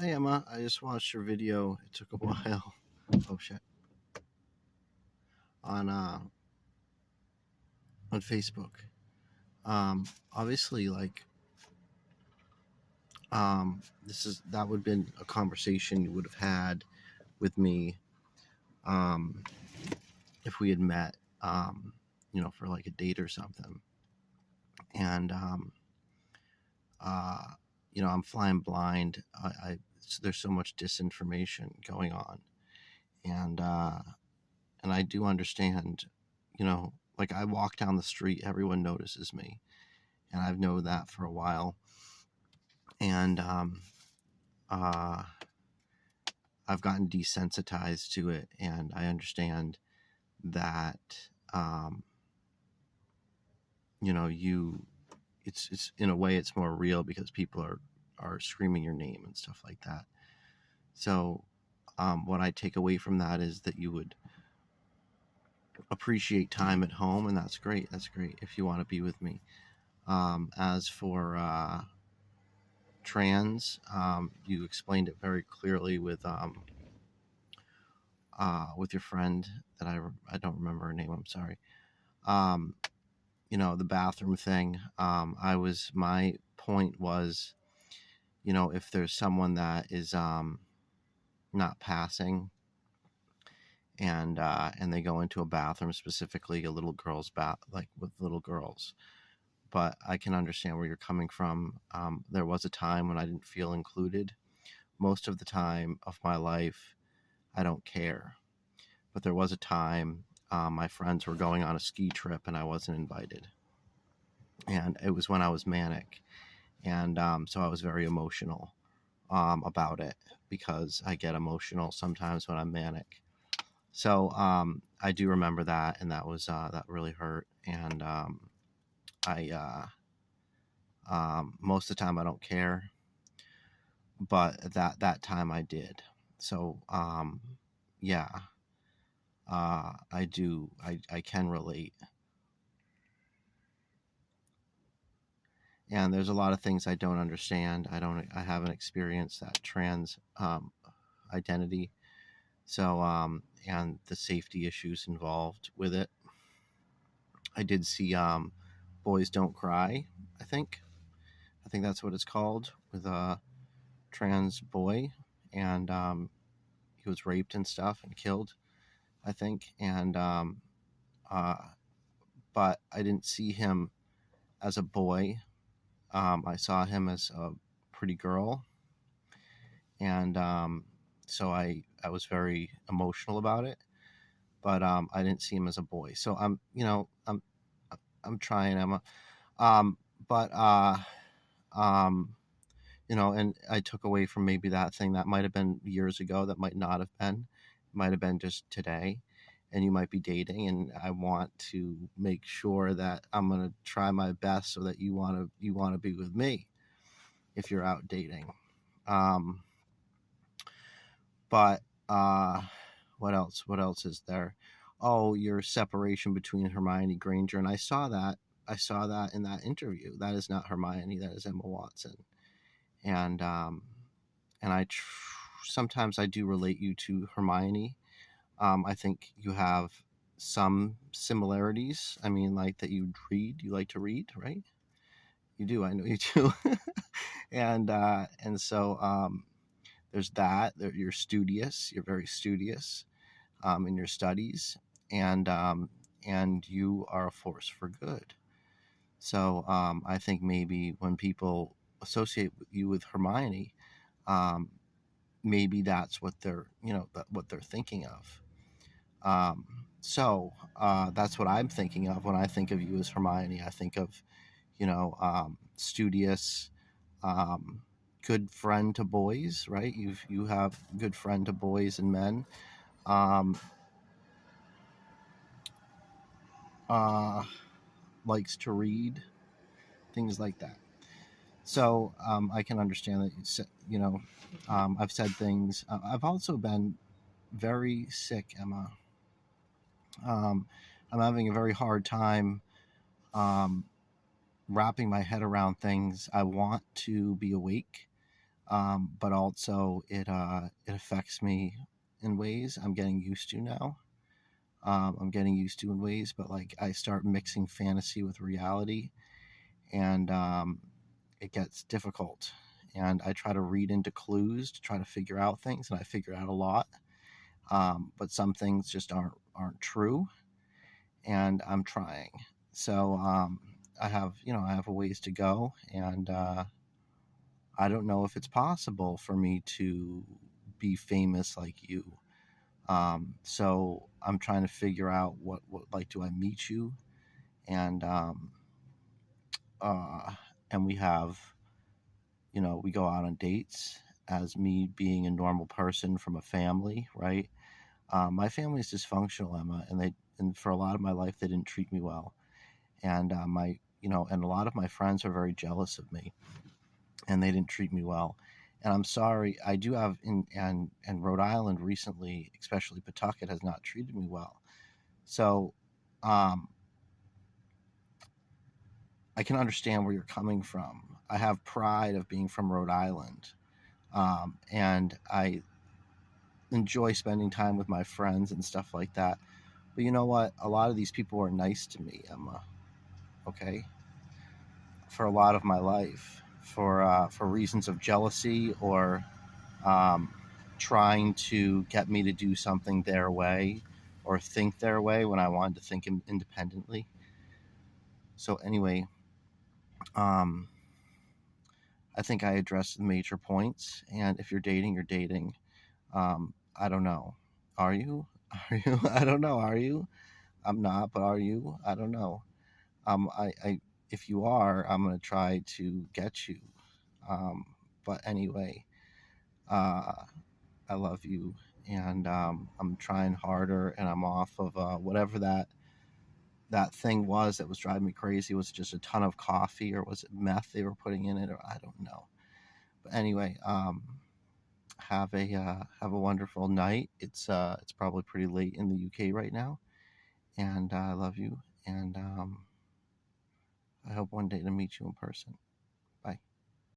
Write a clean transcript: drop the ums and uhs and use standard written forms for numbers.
Hey Emma, I just watched your video. It took a while. Oh shit. On Facebook. Obviously, like, that would have been a conversation you would have had with me, um, if we had met, for like a date or something. And uh, I'm flying blind. There's so much disinformation going on, and I do understand. Like, I walk down the street, everyone notices me, and I've known that for a while. And uh, I've gotten desensitized to it, and I understand that um, you it's in a way it's more real because people are screaming your name and stuff like that. So what I take away from that is that you would appreciate time at home, and that's great. That's great if you want to be with me. As for trans, you explained it very clearly with your friend that I don't remember her name. I'm sorry. Um, the bathroom thing. My point was, if there's someone that is not passing, and they go into a bathroom, specifically a little girl's bath, like with little girls. But I can understand where you're coming from. There was a time when I didn't feel included. Most of the time of my life, I don't care. But there was a time my friends were going on a ski trip and I wasn't invited. And it was when I was manic. And so I was very emotional about it because I get emotional sometimes when I'm manic. So I do remember that, and that really hurt. And I most of the time I don't care, but that time I did. So yeah, I do. I can relate. And there's a lot of things I don't understand. I haven't experienced that trans identity. So and the safety issues involved with it. I did see Boys Don't Cry. I think that's what it's called, with a trans boy, and he was raped and stuff and killed, I think. And uh, but I didn't see him as a boy. I saw him as a pretty girl, and so I was very emotional about it. But I didn't see him as a boy. So I'm trying, Emma. Um, but um, and I took away from maybe that thing that might have been years ago. That might not have been. It might have been just today. And you might be dating, and I want to make sure that I'm gonna try my best so that you wanna be with me if you're out dating. Um, but what else? What else is there? Oh, your separation between Hermione Granger, and I saw that. I saw that in that interview. That is not Hermione. That is Emma Watson. And sometimes I do relate you to Hermione. I think you have some similarities. I mean, like that you read. You like to read, right? You do. I know you do. And so there's that. You're studious. You're very studious in your studies, and you are a force for good. So I think maybe when people associate you with Hermione, um, maybe that's what what they're thinking of. So that's what I'm thinking of when I think of you as Hermione. I think of, studious, um, good friend to boys, right? You have good friend to boys and men. Um, uh, Likes to read, things like that. So I can understand that I've said things. I've also been very sick, Emma. Um, I'm having a very hard time um, wrapping my head around things. I want to be awake. but also it affects me in ways I'm getting used to now. I'm getting used to in ways, but like I start mixing fantasy with reality, and it gets difficult. And I try to read into clues to try to figure out things, and I figure out a lot. But some things just aren't true, and I'm trying. So I have a ways to go, and I don't know if it's possible for me to be famous like you. So I'm trying to figure out what like do I meet you, and uh, and we have we go out on dates as me being a normal person from a family, right? My family is dysfunctional, Emma, and for a lot of my life they didn't treat me well, and my and a lot of my friends are very jealous of me, and they didn't treat me well. And I'm sorry, I do have and Rhode Island recently, especially Pawtucket, has not treated me well. So um, I can understand where you're coming from. I have pride of being from Rhode Island, and I enjoy spending time with my friends and stuff like that. But you know what? A lot of these people are nice to me, Emma. Okay, for a lot of my life, for reasons of jealousy or um, trying to get me to do something their way or think their way when I wanted to think independently. So anyway, um, I think I addressed the major points. And if you're dating, you're dating. I don't know. Are you? Are you? I don't know. Are you? I'm not, but are you? I don't know. If you are, I'm gonna try to get you. Um, but anyway, uh, I love you, and I'm trying harder, and I'm off of whatever that thing was that was driving me crazy. Was it just a ton of coffee, or was it meth they were putting in it, or I don't know. But anyway, have a wonderful night. It's probably pretty late in the UK right now, and I love you, and I hope one day to meet you in person.